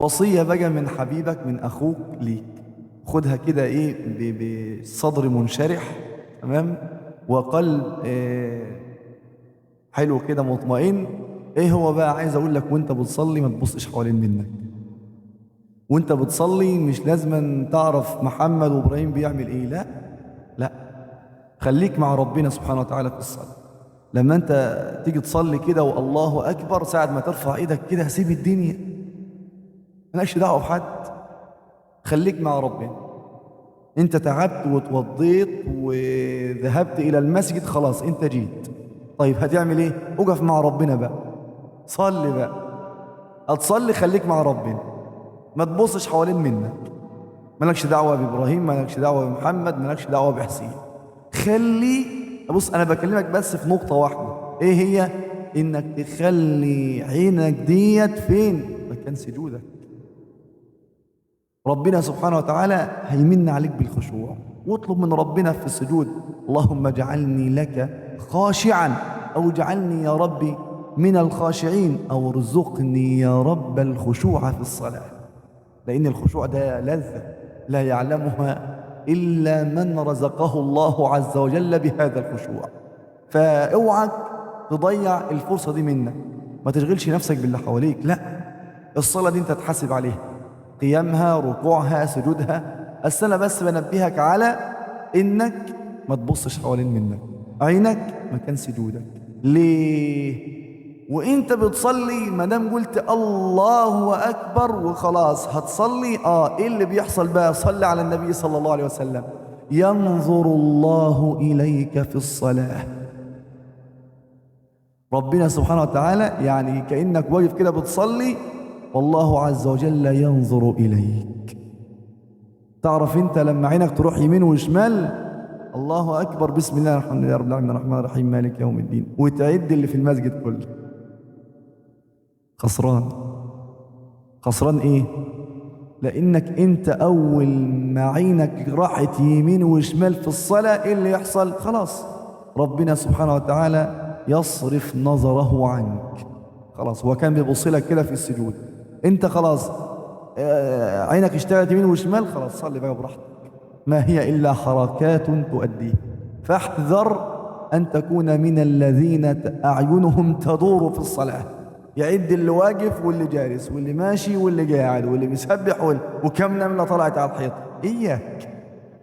وصية بقى من حبيبك من أخوك ليك، خدها كده إيه بصدر منشرح، تمام، وقلب حلو كده مطمئن. إيه هو بقى؟ عايز أقول لك وأنت بتصلي ما تبصش حوالين منك. وأنت بتصلي مش لازم تعرف محمد وإبراهيم بيعمل إيه، لا لا، خليك مع ربنا سبحانه وتعالى في الصلاة. لما أنت تيجي تصلي كده والله أكبر، ساعة ما ترفع إيدك كده سيب الدنيا، مالكش دعوة بحد، خليك مع ربنا. انت تعبت وتوضيت وذهبت الى المسجد، خلاص انت جيت. طيب هتعمل ايه؟ اقف مع ربنا بقى، صلي بقى. هتصلي خليك مع ربنا، ما تبصش حوالين منك. مالكش دعوة بإبراهيم، مالكش دعوة بمحمد، مالكش دعوة بحسين. خلي، بص أنا بكلمك بس في نقطة واحدة، إيه هي؟ إنك تخلي عينك ديت فين؟ مكان سجودك. ربنا سبحانه وتعالى هيمن عليك بالخشوع، واطلب من ربنا في السجود اللهم اجعلني لك خاشعا، أو اجعلني يا ربي من الخاشعين، أو ارزقني يا رب الخشوع في الصلاة. لأن الخشوع ده لذة لا يعلمها إلا من رزقه الله عز وجل بهذا الخشوع. فاوعك تضيع الفرصة دي منك، ما تشغلش نفسك باللي حواليك، لا، الصلاة دي انت تحاسب عليها، قيامها، ركوعها، سجودها. بس انا بس بنبهك على انك ما تبصش حوالين منك، عينك مكان سجودك. ليه؟ وانت بتصلي ما دام قلت الله اكبر وخلاص هتصلي، ايه اللي بيحصل بقى؟ صلي على النبي صلى الله عليه وسلم، ينظر الله اليك في الصلاه. ربنا سبحانه وتعالى يعني كأنك واقف كده بتصلي، والله عز وجل ينظر إليك. تعرف انت لما عينك تروح يمين وشمال، الله أكبر، بسم الله الحمد لله رب العالمين الرحمن الرحيم مالك يوم الدين، وتعد اللي في المسجد كله، خسران. خسران ايه؟ لأنك انت أول ما عينك راحت يمين وشمال في الصلاة، ايه اللي يحصل؟ خلاص ربنا سبحانه وتعالى يصرف نظره عنك. خلاص هو كان بيبص لك كده في السجود، انت خلاص عينك اشتغلت يمين وشمال، خلاص صلي بقى براحتك، ما هي إلا حركات تؤديه. فاحذر أن تكون من الذين أعينهم تدور في الصلاة، يعد اللي واقف واللي جالس واللي ماشي واللي قاعد واللي بيسبح وكم نملة طلعت على الحيط. إياك